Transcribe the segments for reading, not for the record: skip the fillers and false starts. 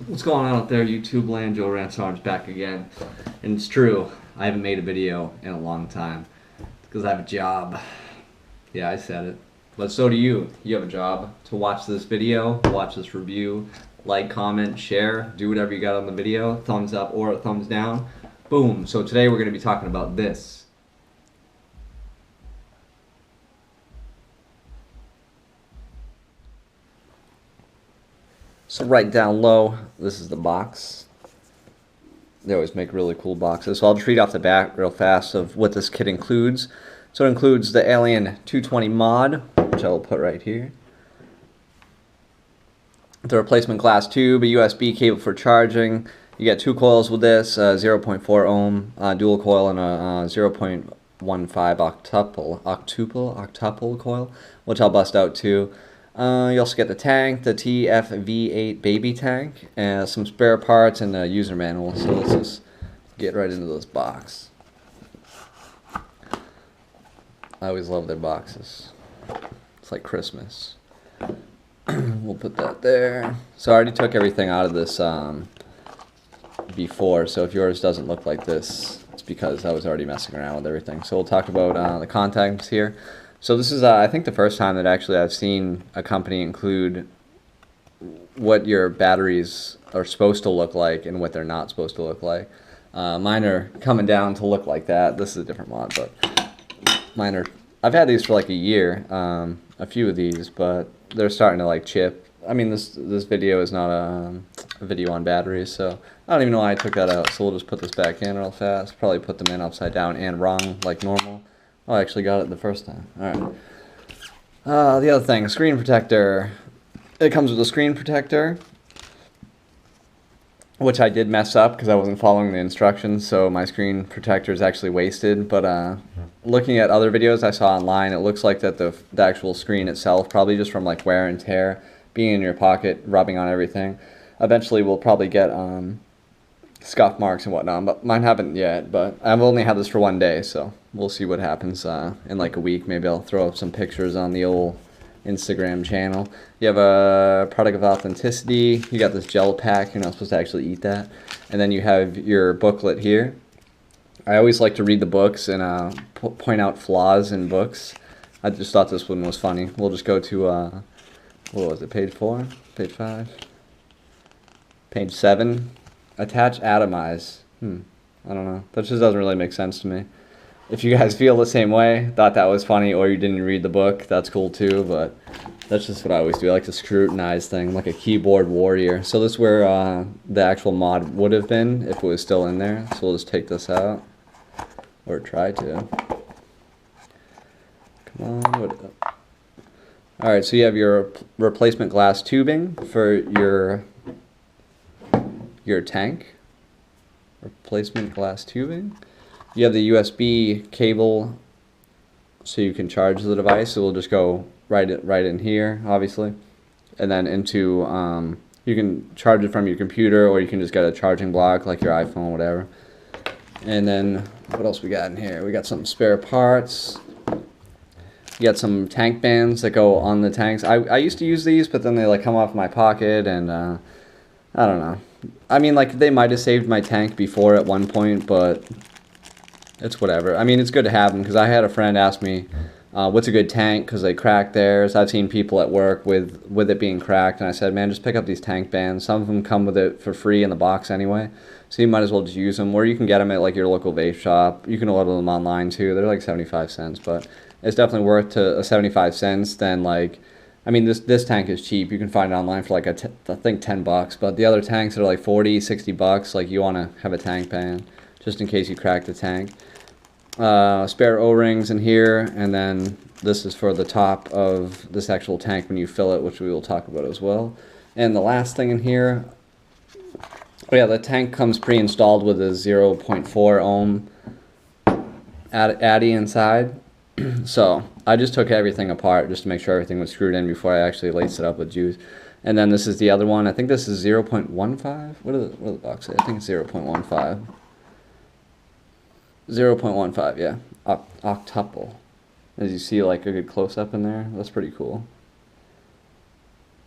What's going on out there, YouTube land? Joe Ransarm's back again. And it's true, I haven't made a video in a long time. Because I have a job. Yeah, I said it. But so do you. You have a job to watch this video, watch this review, like, comment, share, do whatever you got on the video, thumbs up or a thumbs down. Boom. So today we're going to be talking about this. So right down low, this is the box. They always make really cool boxes. So I'll just read off the back real fast of what this kit includes. So it includes the Alien 220 mod, which I will put right here. The replacement glass tube, a USB cable for charging. You get two coils with this, 0.4 ohm dual coil and a 0.15 octuple coil, which I'll bust out too. You also get the tank, the TFV8 baby tank, and some spare parts and a user manual. So let's just get right into this box. I always love their boxes. It's like Christmas. We'll put that there. So I already took everything out of this before, so if yours doesn't look like this, it's because I was already messing around with everything. So we'll talk about the contacts here. So this is, I think, the first time that actually I've seen a company include what your batteries are supposed to look like and what they're not supposed to look like. Mine are coming down to look like that. This is a different mod, but mine are, I've had these for like a year, a few of these, but they're starting to like chip. I mean, this video is not a video on batteries, so I don't even know why I took that out. So we'll just put this back in real fast. Probably put them in upside down and wrong like normal. Oh, I actually got it the first time. Alright. The other thing, screen protector. It comes with a screen protector, which I did mess up because I wasn't following the instructions, so my screen protector is actually wasted. But looking at other videos I saw online, it looks like that the actual screen itself, probably just from like wear and tear, being in your pocket, rubbing on everything, eventually will probably get scuff marks and whatnot, but mine haven't yet. But I've only had this for 1 day, so we'll see what happens in like a week. Maybe I'll throw up some pictures on the old Instagram channel. You have a product of authenticity. You got this gel pack. You're not supposed to actually eat that. And then you have your booklet here. I always like to read the books and point out flaws in books. I just thought this one was funny. We'll just go to what was it? Page 4, page 5, page 7. Attach atomize. I don't know. That just doesn't really make sense to me. If you guys feel the same way, thought that was funny, or you didn't read the book, that's cool too, but that's just what I always do. I like to scrutinize things like a keyboard warrior. So this is where the actual mod would have been if it was still in there. So we'll just take this out, or try to. Come on. Alright, so you have your replacement glass tubing for your tank. Replacement glass tubing. You have the USB cable so you can charge the device. So we'll just go right in here, obviously, and then into you can charge it from your computer, or you can just get a charging block like your iPhone, whatever. And then what else we got in here? We got some spare parts. You got some tank bands that go on the tanks. I used to use these, but then they like come off my pocket, and I don't know. I mean, like, they might have saved my tank before at one point, but it's whatever. I mean, it's good to have them, because I had a friend ask me, what's a good tank, because they cracked theirs. I've seen people at work with it being cracked, and I said, man, just pick up these tank bands. Some of them come with it for free in the box anyway, so you might as well just use them. Or you can get them at, like, your local vape shop. You can order them online, too. They're like 75 cents, but it's definitely worth to 75 cents than, like, I mean, this tank is cheap. You can find it online for like I think $10, but the other tanks are like 40, 60 bucks. Like, you want to have a tank band just in case you crack the tank. Spare O-rings in here, and then this is for the top of this actual tank when you fill it, which we will talk about as well. And the last thing in here, oh yeah, the tank comes pre-installed with a 0.4 ohm addy inside. So I just took everything apart just to make sure everything was screwed in before I actually laced it up with juice. And then this is the other one. I think this is 0.15. What do the box say? I think it's 0.15. 0.15, yeah. Octuple. As you see, like, a good close-up in there. That's pretty cool.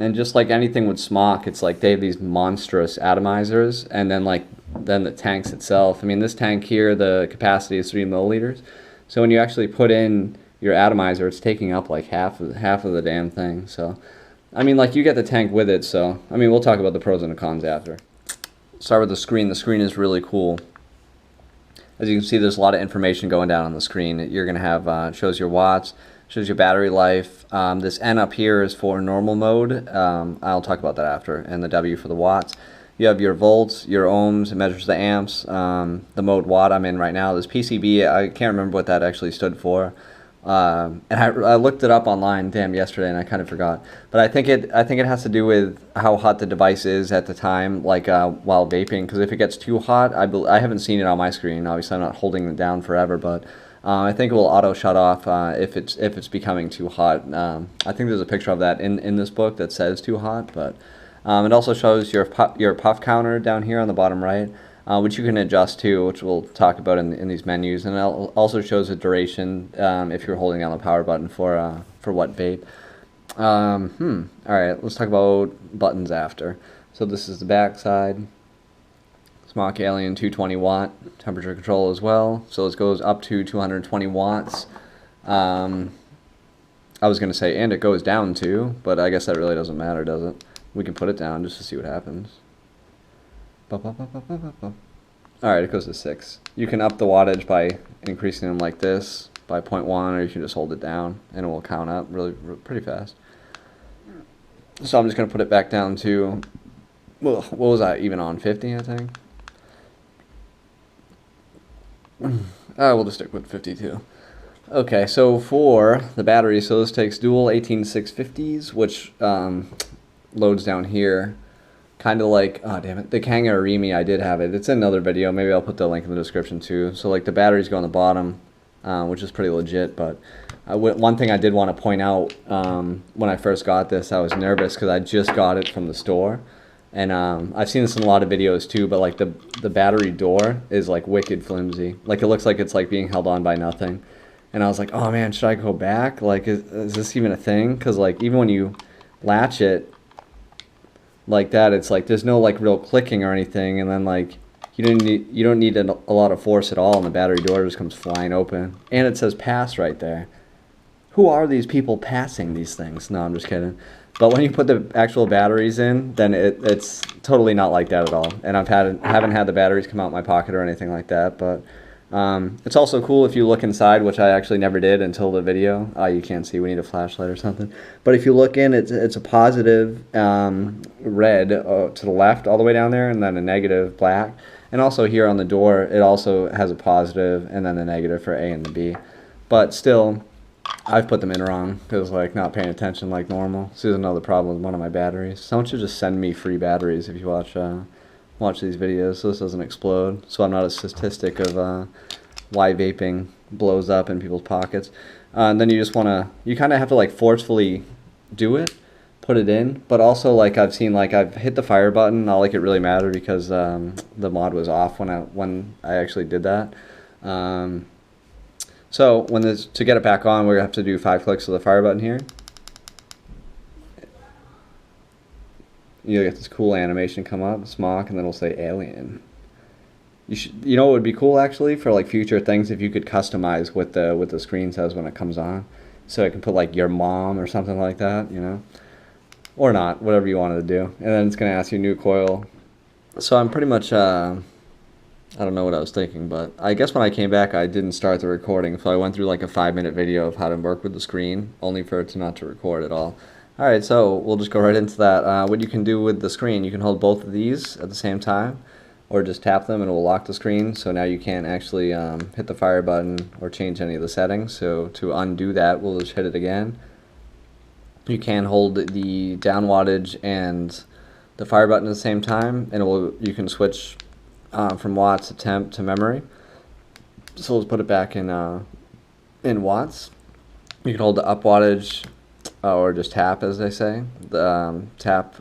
And just like anything with Smok, it's like they have these monstrous atomizers, and then the tanks itself. I mean, this tank here, the capacity is 3 milliliters. So when you actually put in your atomizer, it's taking up like half of the damn thing. So, I mean, like you get the tank with it. So, I mean, we'll talk about the pros and the cons after. Start with the screen. The screen is really cool. As you can see, there's a lot of information going down on the screen. You're gonna have it shows your watts, shows your battery life. This N up here is for normal mode. I'll talk about that after. And the W for the watts. You have your volts, your ohms. It measures the amps. The mode watt I'm in right now. This PCB, I can't remember what that actually stood for. And I looked it up online, yesterday, and I kind of forgot. But I think it has to do with how hot the device is at the time, like while vaping. Because if it gets too hot, I haven't seen it on my screen. Obviously, I'm not holding it down forever, but I think it will auto shut off if it's becoming too hot. I think there's a picture of that in this book that says too hot, but it also shows your puff counter down here on the bottom right. Which you can adjust to, which we'll talk about in these menus, and it also shows the duration if you're holding down the power button for what vape. All right, let's talk about buttons after. So this is the back side. Smok Alien 220 watt temperature control as well. So this goes up to 220 watts. I was going to say, and it goes down too, but I guess that really doesn't matter, does it? We can put it down just to see what happens. Alright, it goes to 6. You can up the wattage by increasing them like this by 0.1, or you can just hold it down and it will count up pretty fast. So I'm just going to put it back down to, well, what was that, even on 50, I think? We'll just stick with 52. Okay, so for the battery, so this takes dual 18650s, which loads down here. Kind of like, oh damn it, the Kangaroo, I did have it. It's in another video. Maybe I'll put the link in the description too. So like the batteries go on the bottom, which is pretty legit. But one thing I did want to point out, when I first got this, I was nervous because I just got it from the store. And I've seen this in a lot of videos too, but like the battery door is like wicked flimsy. Like it looks like it's like being held on by nothing. And I was like, oh man, should I go back? Like, is this even a thing? Because like even when you latch it like that, it's like there's no like real clicking or anything, and then like you don't need a lot of force at all, and the battery door just comes flying open, and it says pass right there. Who are these people passing these things? No, I'm just kidding. But when you put the actual batteries in, then it's totally not like that at all. And haven't had the batteries come out my pocket or anything like that. But it's also cool if you look inside, which I actually never did until the video. You can't see, we need a flashlight or something. But if you look in, it's a positive red to the left all the way down there, and then a negative black. And also here on the door, it also has a positive and then the negative for A and the B. But still, I've put them in wrong because like not paying attention like normal. So there's another problem with one of my batteries. Someone should just send me free batteries if you watch these videos so this doesn't explode. So I'm not a statistic of why vaping blows up in people's pockets. And then you kind of have to like forcefully do it, put it in. But also like I've seen like I've hit the fire button, not like it really mattered because the mod was off when I actually did that. So to get it back on, we're going to have to do 5 clicks of the fire button here. You'll get this cool animation come up, Smok, and then it'll say Alien. You know what would be cool actually for like future things if you could customize what the screen says when it comes on. So it can put like your mom or something like that, you know? Or not, whatever you wanted to do. And then it's going to ask you new coil. So I'm pretty much I don't know what I was thinking, but I guess when I came back, I didn't start the recording, so I went through like a 5-minute video of how to work with the screen, only for it not to record at all. Alright, so we'll just go right into that. What you can do with the screen, you can hold both of these at the same time, or just tap them and it will lock the screen, so now you can't actually hit the fire button or change any of the settings. So to undo that, we'll just hit it again. You can hold the down wattage and the fire button at the same time, and you can switch from watts to temp to memory. So let's put it back in watts. You can hold the up wattage or just tap, as they say. Tap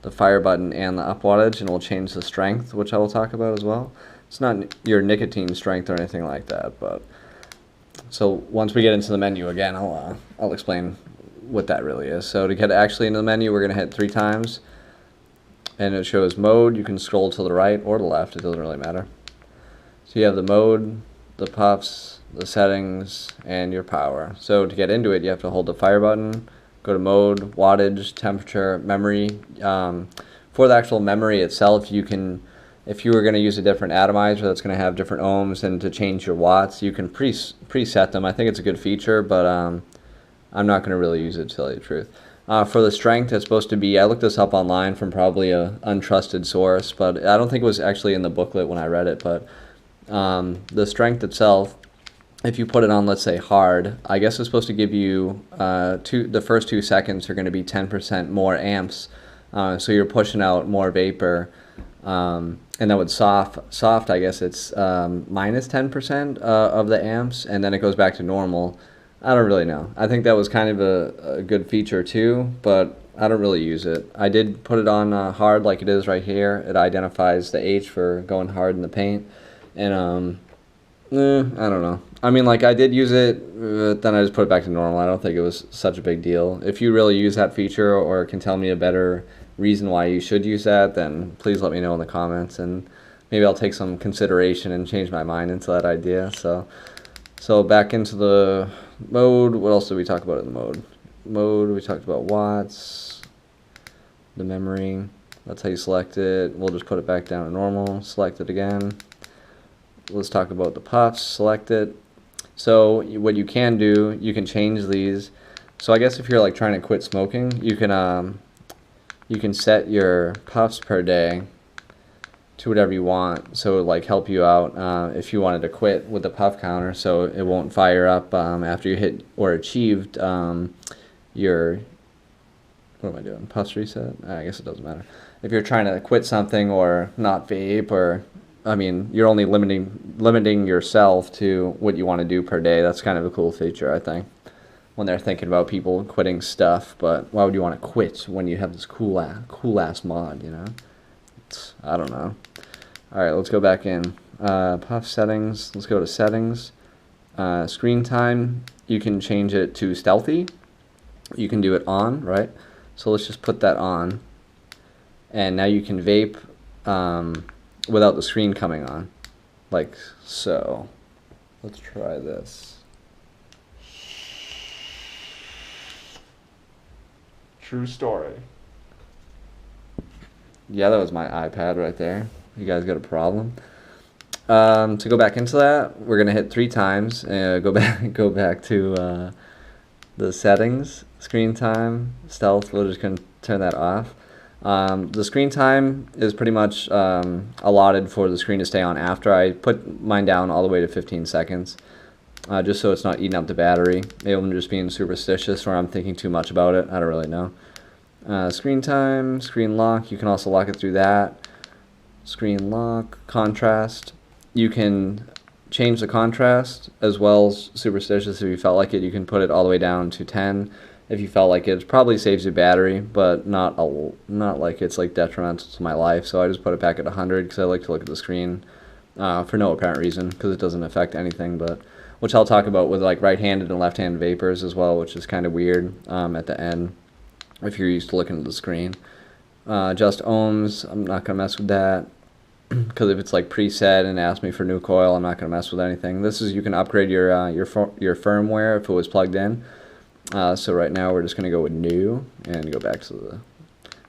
the fire button and the up wattage, and it will change the strength, which I will talk about as well. It's not your nicotine strength or anything like that, but so once we get into the menu again, I'll explain what that really is. So to get actually into the menu, we're going to hit 3 times, and it shows mode. You can scroll to the right or the left, it doesn't really matter. So you have the mode, the puffs, the settings, and your power. So to get into it, you have to hold the fire button, go to mode, wattage, temperature, memory. For the actual memory itself, you can, if you were going to use a different atomizer that's going to have different ohms, and to change your watts, you can preset them. I think it's a good feature, but I'm not going to really use it, to tell you the truth. For the strength, it's supposed to be, I looked this up online from probably a untrusted source, but I don't think it was actually in the booklet when I read it, but the strength itself, if you put it on, let's say, hard, I guess it's supposed to give you, the first 2 seconds are going to be 10% more amps, so you're pushing out more vapor. And then with soft, I guess it's minus 10% of the amps, and then it goes back to normal. I don't really know. I think that was kind of a good feature too, but I don't really use it. I did put it on hard like it is right here. It identifies the H for going hard in the paint, and I don't know. I mean, like, I did use it, but then I just put it back to normal. I don't think it was such a big deal. If you really use that feature or can tell me a better reason why you should use that, then please let me know in the comments, and maybe I'll take some consideration and change my mind into that idea. So back into the mode. What else did we talk about in the mode? We talked about watts, the memory. That's how you select it. We'll just put it back down to normal, select it again. Let's talk about the puffs, select it. So what you can do, you can change these. So I guess if you're like trying to quit smoking, you can set your puffs per day to whatever you want, so it would like help you out if you wanted to quit with the puff counter, so it won't fire up after you hit or achieved your, what am I doing, puffs reset? I guess it doesn't matter. If you're trying to quit something or not vape, or I mean, you're only limiting yourself to what you want to do per day. That's kind of a cool feature, I think, when they're thinking about people quitting stuff. But why would you want to quit when you have this cool ass mod, you know? I don't know. Alright, let's go back in. Puff settings. Let's go to settings. Screen time. You can change it to stealthy. You can do it on, right? So let's just put that on. And now you can vape without the screen coming on. Like so. Let's try this. True story. Yeah, that was my iPad right there. You guys got a problem? To go back into that, we're gonna hit 3 times. Go back to the settings, screen time, stealth. We're just gonna turn that off. The screen time is pretty much allotted for the screen to stay on after. I put mine down all the way to 15 seconds, just so it's not eating up the battery. Maybe I'm just being superstitious, or I'm thinking too much about it. I don't really know. Screen time, screen lock, you can also lock it through that. Screen lock, contrast, you can change the contrast as well as superstitious if you felt like it. You can put it all the way down to 10 if you felt like it. It probably saves you battery, but not like it's like detrimental to my life, so I just put it back at 100 because I like to look at the screen for no apparent reason, because it doesn't affect anything, but which I'll talk about with like right-handed and left-handed vapors as well, which is kind of weird at the end if you're used to looking at the screen. Just ohms, I'm not going to mess with that, because if it's like preset and asks me for new coil, I'm not going to mess with anything. This is, you can upgrade your firmware if it was plugged in. So right now we're just going to go with new and go back to the,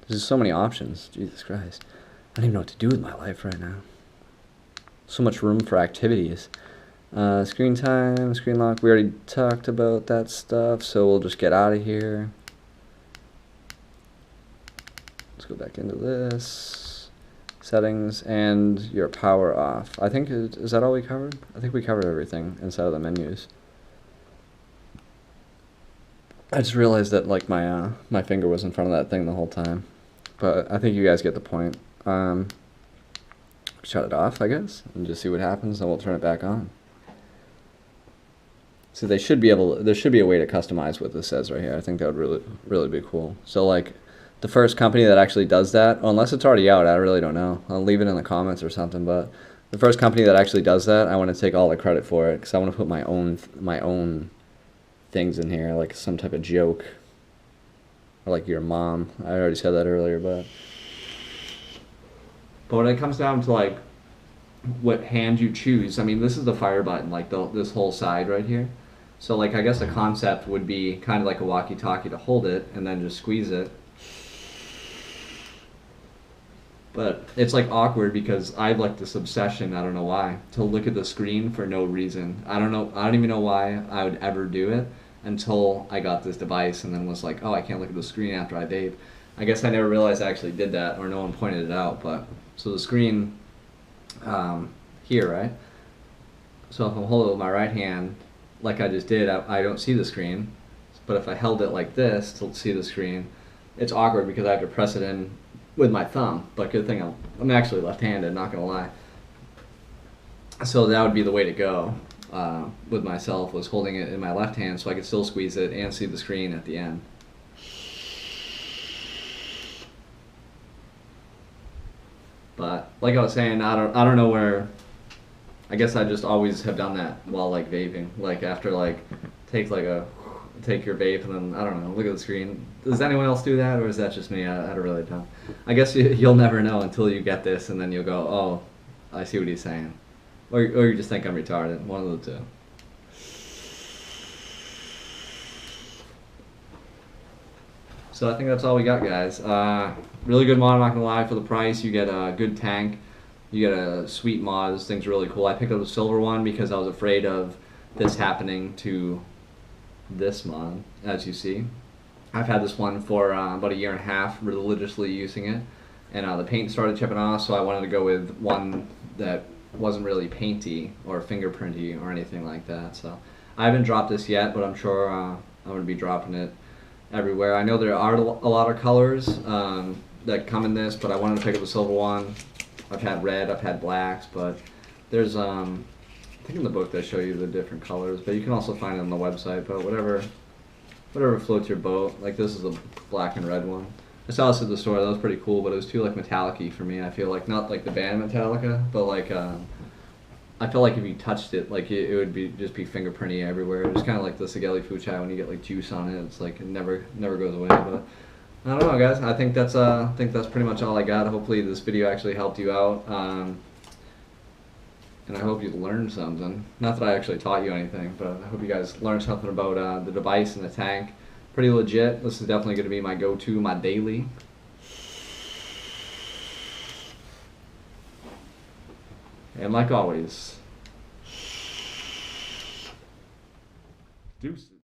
there's so many options, Jesus Christ. I don't even know what to do with my life right now. So much room for activities. Screen time, screen lock, we already talked about that stuff, so we'll just get out of here. Let's go back into this, settings, and your power off. I think, is that all we covered? I think we covered everything inside of the menus. I just realized that like my finger was in front of that thing the whole time, but I think you guys get the point. Shut it off, I guess, and just see what happens, and we'll turn it back on. So they should be able, there should be a way to customize what this says right here. I think that would really be cool. So like, the first company that actually does that, unless it's already out, I really don't know. I'll leave it in the comments or something, but the first company that actually does that, I want to take all the credit for it, because I want to put my own things in here, like some type of joke. or like your mom. I already said that earlier, but when it comes down to like what hand you choose, I mean, this is the fire button, like this whole side right here. So like I guess the concept would be kind of like a walkie-talkie to hold it and then just squeeze it. But it's like awkward because I have like this obsession, I don't know why, to look at the screen for no reason. I don't know, I don't even know why I would ever do it until I got this device and then was like, oh, I can't look at the screen after I vape. I guess I never realized I actually did that or no one pointed it out. But so the screen here, right? So if I'm holding it with my right hand, like I just did, I don't see the screen. But if I held it like this to see the screen, it's awkward because I have to press it in with my thumb. But good thing I'm actually left-handed, not gonna lie. So that would be the way to go with myself, was holding it in my left hand so I could still squeeze it and see the screen at the end. But like I was saying, I don't know where. I guess I just always have done that while like vaping. Like after like take your vape and then I don't know, look at the screen. Does anyone else do that, or is that just me? I really don't. I guess you'll never know until you get this, and then you'll go, oh, I see what he's saying, or you just think I'm retarded. One of the two. So I think that's all we got, guys. Really good mod, I'm not gonna lie. For the price, you get a good tank. You get a sweet mod. This thing's really cool. I picked up the silver one because I was afraid of this happening to this mod, as you see. I've had this one for about a year and a half, religiously using it. And the paint started chipping off, so I wanted to go with one that wasn't really painty or fingerprinty or anything like that. So I haven't dropped this yet, but I'm sure I'm going to be dropping it everywhere. I know there are a lot of colors that come in this, but I wanted to pick up the silver one. I've had red, I've had blacks, but there's I think in the book they show you the different colors, but you can also find it on the website. But whatever floats your boat. Like this is a black and red one. I saw this at the store. That was pretty cool, but it was too like metallic-y for me. I feel like not like the band Metallica, but like I felt like if you touched it, like it would be just be fingerprinty everywhere. It's kind of like the Sigeli Fuchai when you get like juice on it. It's like it never goes away. But I don't know, guys. I think that's pretty much all I got. Hopefully this video actually helped you out, and I hope you learned something. Not that I actually taught you anything, but I hope you guys learned something about the device and the tank. Pretty legit. This is definitely going to be my go-to, my daily. And like always, deuces.